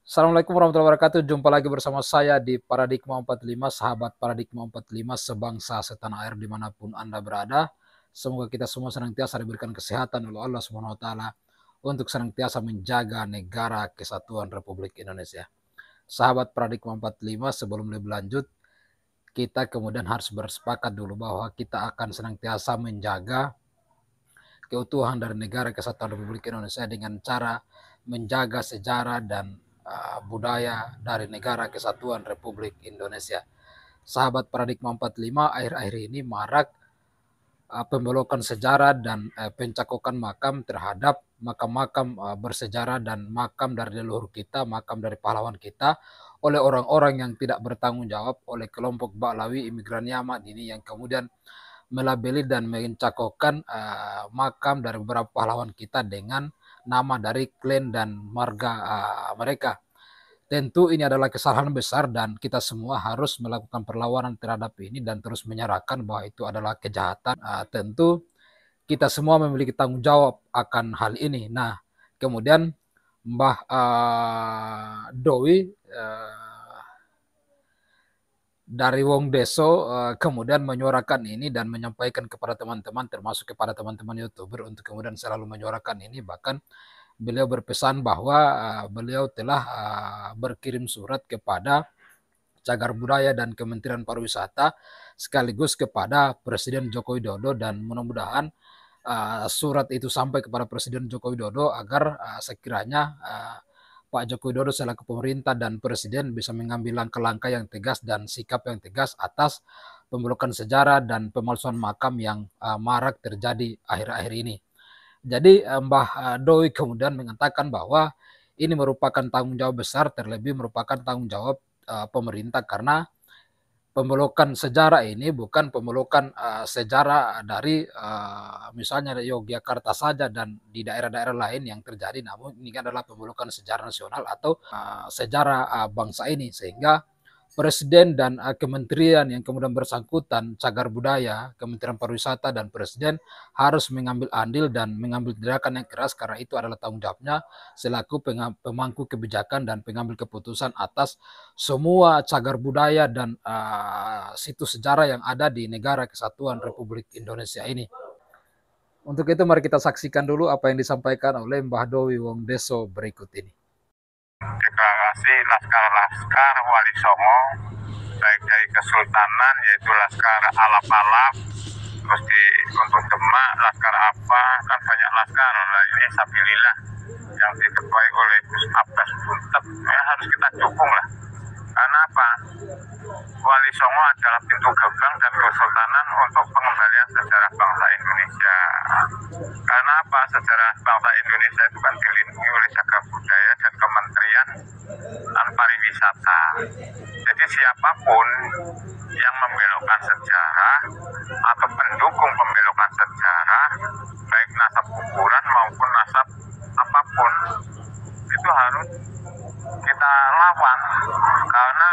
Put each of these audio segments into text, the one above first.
Assalamualaikum warahmatullahi wabarakatuh. Jumpa lagi bersama saya di Paradigma 45, sahabat Paradigma 45, sebangsa setanah air dimanapun Anda berada. Semoga kita semua senantiasa diberikan kesehatan oleh Allah Subhanahu wa Ta'ala untuk senantiasa menjaga negara kesatuan Republik Indonesia. Sahabat Paradigma 45, sebelum lebih lanjut, kita kemudian harus bersepakat dulu bahwa kita akan senantiasa menjaga keutuhan dari negara kesatuan Republik Indonesia dengan cara menjaga sejarah dan budaya dari negara kesatuan Republik Indonesia. Sahabat Paradigma 45, akhir-akhir ini marak pembelokan sejarah dan pencakokan makam terhadap makam-makam bersejarah dan makam dari leluhur kita, makam dari pahlawan kita oleh orang-orang yang tidak bertanggung jawab, oleh kelompok Baklawi imigran Yaman ini yang kemudian melabeli dan mencakokkan makam dari beberapa pahlawan kita dengan nama dari klan dan marga mereka. Tentu ini adalah kesalahan besar dan kita semua harus melakukan perlawanan terhadap ini dan terus menyerahkan bahwa itu adalah kejahatan. Tentu kita semua memiliki tanggung jawab akan hal ini. Nah, kemudian Mbah Dowi dari Wong Deso kemudian menyuarakan ini dan menyampaikan kepada teman-teman, termasuk kepada teman-teman YouTuber untuk kemudian selalu menyuarakan ini. Bahkan beliau berpesan bahwa beliau telah berkirim surat kepada Cagar Budaya dan Kementerian Pariwisata sekaligus kepada Presiden Joko Widodo, dan mudah-mudahan surat itu sampai kepada Presiden Joko Widodo agar sekiranya Pak Joko Widodo selaku pemerintah dan Presiden bisa mengambil langkah-langkah yang tegas dan sikap yang tegas atas pembelokan sejarah dan pemalsuan makam yang marak terjadi akhir-akhir ini. Jadi Mbah Doi kemudian mengatakan bahwa ini merupakan tanggung jawab besar, terlebih merupakan tanggung jawab pemerintah, karena pembelokan sejarah ini bukan pembelokan sejarah dari misalnya Yogyakarta saja dan di daerah-daerah lain yang terjadi, namun ini adalah pembelokan sejarah nasional atau sejarah bangsa ini, sehingga Presiden dan kementerian yang kemudian bersangkutan, Cagar Budaya, Kementerian Pariwisata, dan Presiden harus mengambil andil dan mengambil tindakan yang keras, karena itu adalah tanggung jawabnya selaku pemangku kebijakan dan pengambil keputusan atas semua cagar budaya dan situs sejarah yang ada di negara kesatuan Republik Indonesia ini. Untuk itu mari kita saksikan dulu apa yang disampaikan oleh Mbah Dowi Wong Deso berikut ini. Deklarasi laskar-laskar Wali Songo, baik dari Kesultanan yaitu Laskar Alap-Alap, terus untuk Demak Laskar apa, kan banyak laskar. Nah, ini sabilillah yang diketuai oleh Gus Abbas Buntep, ya harus kita dukung lah. Karena apa? Wali Songo adalah pintu gerbang dan Kesultanan untuk pengembalian sejarah bangsa Indonesia. Karena apa? Sejarah bangsa Indonesia itu kan dilindungi oleh Cagar Budaya dan Kementerian Pariwisata. Jadi siapapun yang membelokkan sejarah atau pendukung pembelokan sejarah, baik nasab kuburan maupun nasab apapun, itu harus kita lawan, karena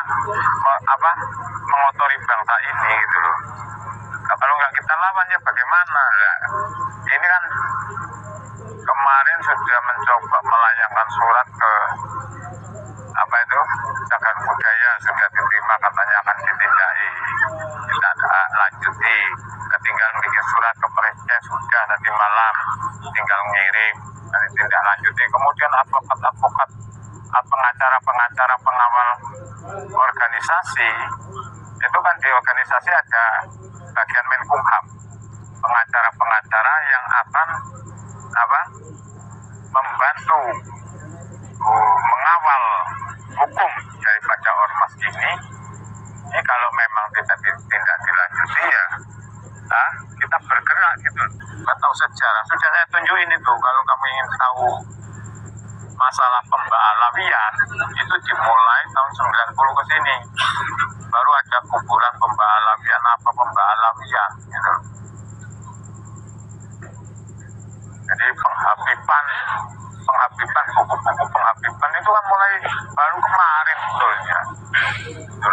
mengotori bangsa ini gitu loh. Nah, kalau nggak kita lawan ya bagaimana? Nah, ini kan kemarin sudah mencoba melayangkan surat ke Cagar Budaya, sudah diterima, katanya akan ditindaki, kita lanjuti. Tinggal bikin surat ke Presiden, sudah tadi malam, tinggal ngirim, nanti tindak lanjuti. Kemudian advokat, pengacara pengawal organisasi, itu kan di organisasi ada bagian Menkumham, pengacara yang akan membantu mengawal hukum daripada ormas ini. Ini kalau memang tidak ditindak dilanjuti ya kita bergerak gitu. Nggak tahu sejarah, sudah saya tunjukin itu. Kalau kamu ingin tahu masalah pembaalawian, itu dimulai tahun 90 ke sini. Baru ada kuburan pembaalawian, pembaalawian gitu. Jadi penghabiban, buku-buku penghabiban itu kan mulai baru kemarin sebetulnya. Gitu.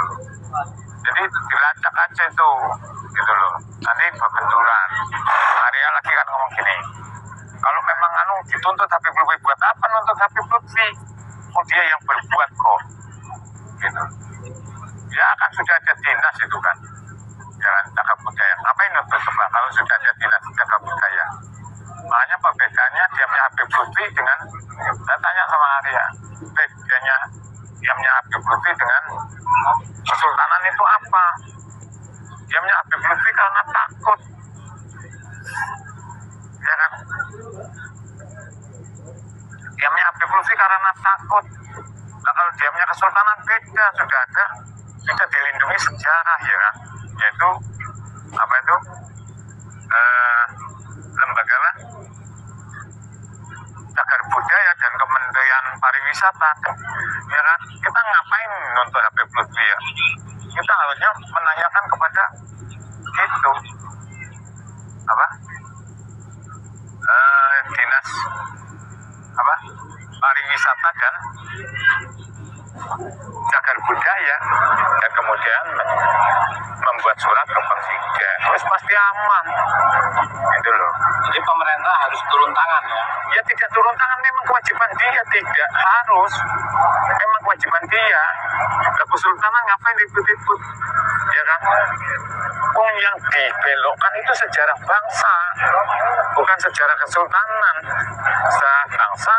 Jadi dilacak aja itu, gitu loh. Nanti berbenturan. Arya lagi kan ngomong gini, kalau memang dituntut Habib Lutfi, buat apa nuntut Habib Lutfi? Oh, dia yang berbuat kok, gitu. Ya kan sudah ada dinas itu kan, jangan cagar budaya. Ngapain nuntut coba kalau sudah ada dinas cagar budaya? Makanya perbedaannya diamnya Habib Lutfi dengan, saya tanya sama Arya, bedanya diamnya Habib Lutfi dengan Kesultanan itu apa? Diamnya Habib Lutfi karena takut, ya kan? Diamnya Habib Lutfi karena takut. Nah, kalau diamnya Kesultanan beda, sudah dilindungi sejarah, ya kan? Yaitu apa itu? Lembaga cagar budaya dan Kementerian Pariwisata, ya kan? Kita ngapain nonton Habib Lutfi ya? Kita harusnya menanyakan kepada itu apa? Dinas apa? Pariwisata dan cagar budaya, dan kemudian membuat surat ke presiden. Terus pasti aman, itu loh. Jadi pemerintah harus turun tangan ya? Ya tidak turun tangan, memang kewajiban dia, tidak harus, memang kewajiban dia. Kesultanan ngapain ribut-ribut, ya kan? Yang dibelokkan itu sejarah bangsa, bukan sejarah kesultanan. Sejarah bangsa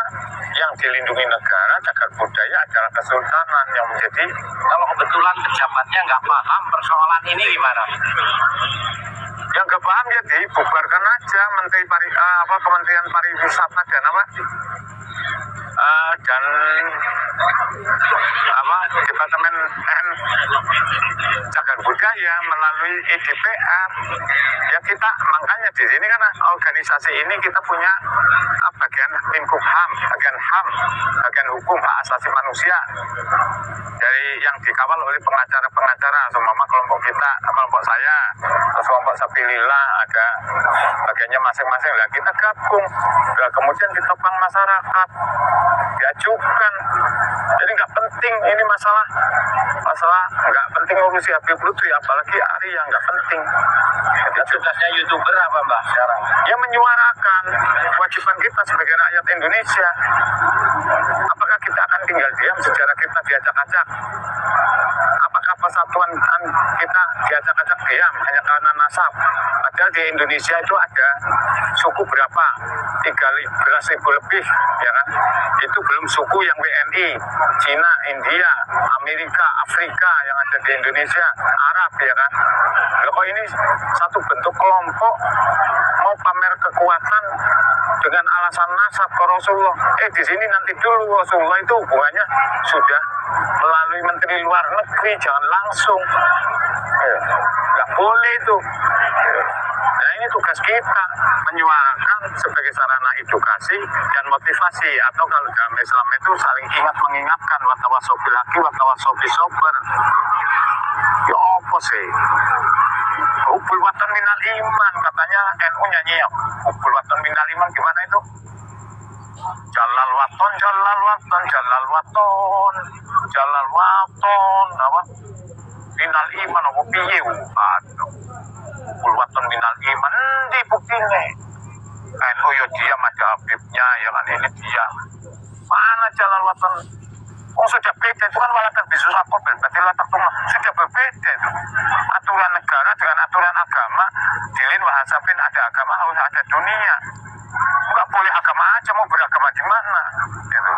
yang dilindungi negara, cagar budaya adalah kesultanan yang menjadi. Kalau kebetulan pejabatnya nggak paham persoalan ini gimana? Yang nggak paham ya dibubarkan aja Kementerian Pariwisata dan Departemen Cagar Budaya melalui IDPR. Ya kita makanya di sini kan organisasi ini kita punya bagian Hukum, bagian hukum hak asasi manusia dari yang dikawal oleh pengacara-pengacara, seumpama kelompok kita, kelompok saya, terus kelompok Sabilillah ada bagiannya masing-masing. Lah kita gabung, lah kemudian ditopang masyarakat, diajukan. Jadi nggak penting ini masalah nggak penting ngurusi Habib Lutfi, apalagi Arya nggak penting. Jadi tugasnya YouTuber apa Mbak sekarang? Ya menyuarakan kewajiban kita sebagai rakyat Indonesia. Apakah kita akan tinggal diam sejarah kita diacak-acak? Apakah persatuan kita diacak-acak diam hanya karena nasab? Padahal di Indonesia itu ada suku berapa? 13.000 lebih, ya kan? Itu belum suku yang WNI, Cina, India, Amerika, Afrika yang ada di Indonesia, Arab, ya kan? Kok ini satu bentuk kelompok mau pamer kekuatan dengan alasan nasab ke Rasulullah. Di sini nanti dulu, Rasulullah itu hubungannya sudah melalui Menteri Luar Negeri, jangan langsung. Nggak boleh itu. Nah ini tugas kita, menyuarakan sebagai sarana edukasi dan motivasi, atau kalau dalam Islam itu saling ingat mengingatkan, watawasobil haqi watawasobil sober. Ya apa sih? Hubul watan minal iman, katanya NU nyanyi ya. Hubul watan minal iman gimana itu? Jalal waton, jalal waton, jalal waton, jalal waton, apa? Minal iman, apa piye? Aduh. Hubul watan minal iman, di buktinya. NU ya diam, ada Habibnya, ya kan ini diam. Mana jalal waton? Oh sudah beda, itu kan walatan bisus apa berarti latak rumah sudah berbeda itu. Aturan negara dengan aturan agama, dilin wahasabin ada agama harus ada dunia. Enggak boleh agama aja, mau beragama di mana gitu.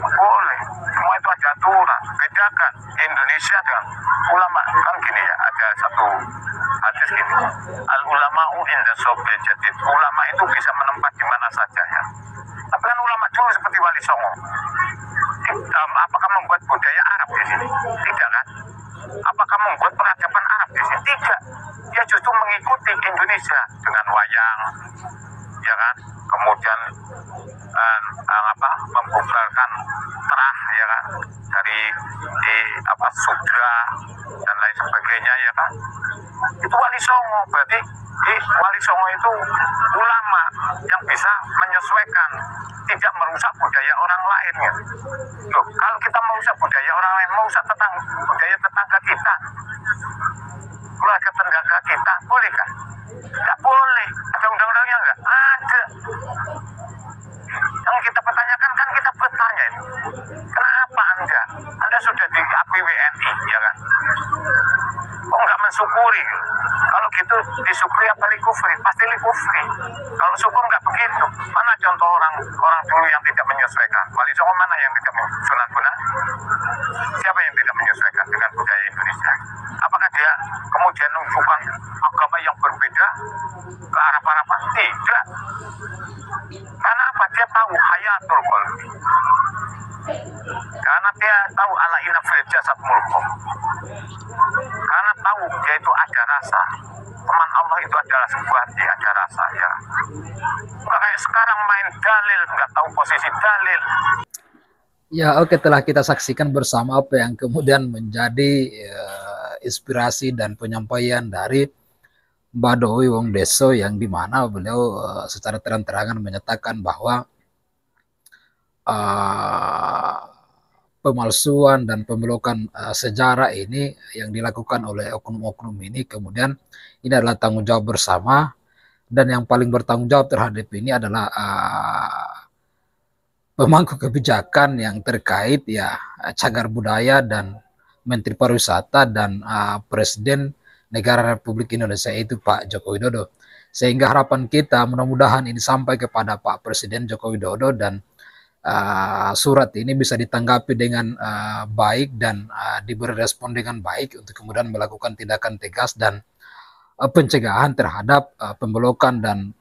Boleh, semua itu ada aturan. Bedakan Indonesia dengan ulama. Kan gini ya, ada satu hadis gini, al ulama'u inda sobil jadid. Ulama itu bisa menempat di mana saja ya. Tapi kan ulama dulu seperti Wali Songo, apakah membuat budaya Arab di sini? Tidak kan? Apakah membuat peradaban Arab di sini? Tidak. Dia justru mengikuti Indonesia dengan wayang, ya kan? Kemudian membubarkan terah, ya kan? Dari sudra dan lain sebagainya, ya kan? Itu Wali Songo. Berarti Wali Songo itu ulama yang bisa menyesuaikan, tidak merusak budaya orang lain ya. Loh, kalau kita merusak budaya orang lain, merusak budaya tetangga kita, keluarga tetangga kita, boleh kan? Tidak boleh. Ada undang-undangnya nggak? Ada. Yang kita pertanyakan kan kita bertanya itu. Kenapa sudah diakui WNI, ya kan? Kok nggak mensyukuri? Kalau gitu disyukuri apa likufri? Pasti likufri. Kalau syukur nggak begitu. Mana contoh orang dulu yang tidak menyesuaikan? Wali Songo mana yang tidak Sunan Bonang? Siapa yang tidak menyesuaikan dengan budaya Indonesia? Apakah dia kemudian menunjukkan agama yang berbeda ke arah-arah? Tidak. Karena apa? Dia tahu hayatul qalbi. Karena dia tahu ala inna fil jasad mulkum. Karena tahu dia itu ada rasa. Teman Allah itu adalah sebuah hati, ada rasa, ya. Bukan kayak sekarang main dalil, nggak tahu posisi dalil. Ya, oke, telah kita saksikan bersama apa yang kemudian menjadi inspirasi dan penyampaian dari Mbak Dowi Wongdeso, yang dimana beliau secara terang-terangan menyatakan bahwa pemalsuan dan pembelokan sejarah ini yang dilakukan oleh oknum-oknum ini kemudian ini adalah tanggung jawab bersama, dan yang paling bertanggung jawab terhadap ini adalah pemangku kebijakan yang terkait ya cagar budaya dan Menteri Pariwisata dan Presiden Negara Republik Indonesia itu Pak Joko Widodo. Sehingga harapan kita mudah-mudahan ini sampai kepada Pak Presiden Joko Widodo dan surat ini bisa ditanggapi dengan baik dan diberi respon dengan baik untuk kemudian melakukan tindakan tegas dan pencegahan terhadap pembelokan dan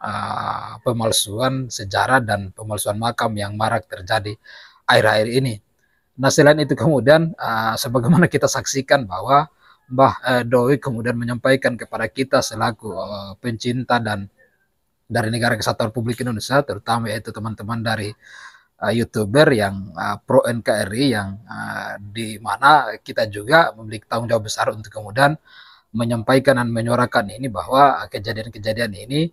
pemalsuan sejarah dan pemalsuan makam yang marak terjadi akhir-akhir ini. Nah, selain itu kemudian sebagaimana kita saksikan bahwa Mbah Dowi kemudian menyampaikan kepada kita selaku pencinta dan dari Negara Kesatuan Republik Indonesia, terutama yaitu teman-teman dari YouTuber yang pro NKRI, yang di mana kita juga memiliki tanggung jawab besar untuk kemudian menyampaikan dan menyuarakan ini bahwa kejadian-kejadian ini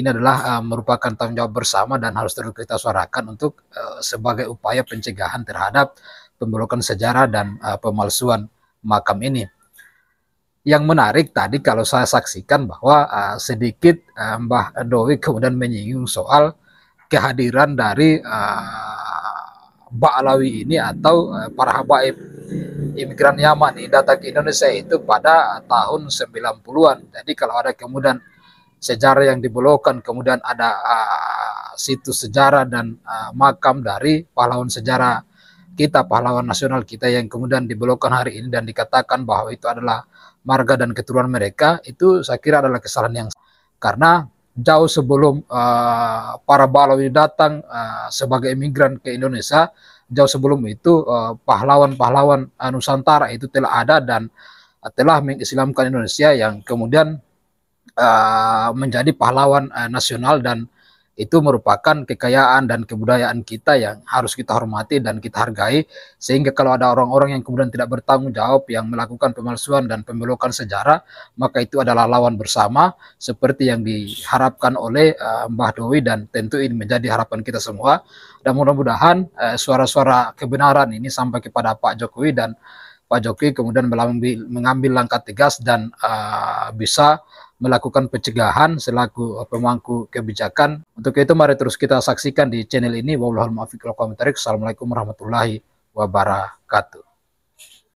adalah merupakan tanggung jawab bersama dan harus terus kita suarakan untuk sebagai upaya pencegahan terhadap pembelokan sejarah dan pemalsuan makam ini. Yang menarik tadi kalau saya saksikan bahwa sedikit Mbah Dowi kemudian menyinggung soal kehadiran dari Ba'alawi ini atau para habaib imigran Yaman ini datang ke Indonesia itu pada tahun 90-an. Jadi kalau ada kemudian sejarah yang dibelokan, kemudian ada situs sejarah dan makam dari pahlawan sejarah kita, pahlawan nasional kita yang kemudian dibelokan hari ini dan dikatakan bahwa itu adalah marga dan keturunan mereka, itu saya kira adalah kesalahan yang karena jauh sebelum para Ba'alawi datang sebagai imigran ke Indonesia, jauh sebelum itu pahlawan-pahlawan Nusantara itu telah ada dan telah mengislamkan Indonesia yang kemudian menjadi pahlawan nasional, dan itu merupakan kekayaan dan kebudayaan kita yang harus kita hormati dan kita hargai. Sehingga kalau ada orang-orang yang kemudian tidak bertanggung jawab yang melakukan pemalsuan dan pembelokan sejarah, maka itu adalah lawan bersama seperti yang diharapkan oleh Mbah Dowi, dan tentu ini menjadi harapan kita semua. Dan mudah-mudahan suara-suara kebenaran ini sampai kepada Pak Jokowi, dan Pak Jokowi kemudian mengambil langkah tegas dan bisa melakukan pencegahan selaku pemangku kebijakan. Untuk itu mari terus kita saksikan di channel ini. Wallahualam. Assalamualaikum warahmatullahi wabarakatuh.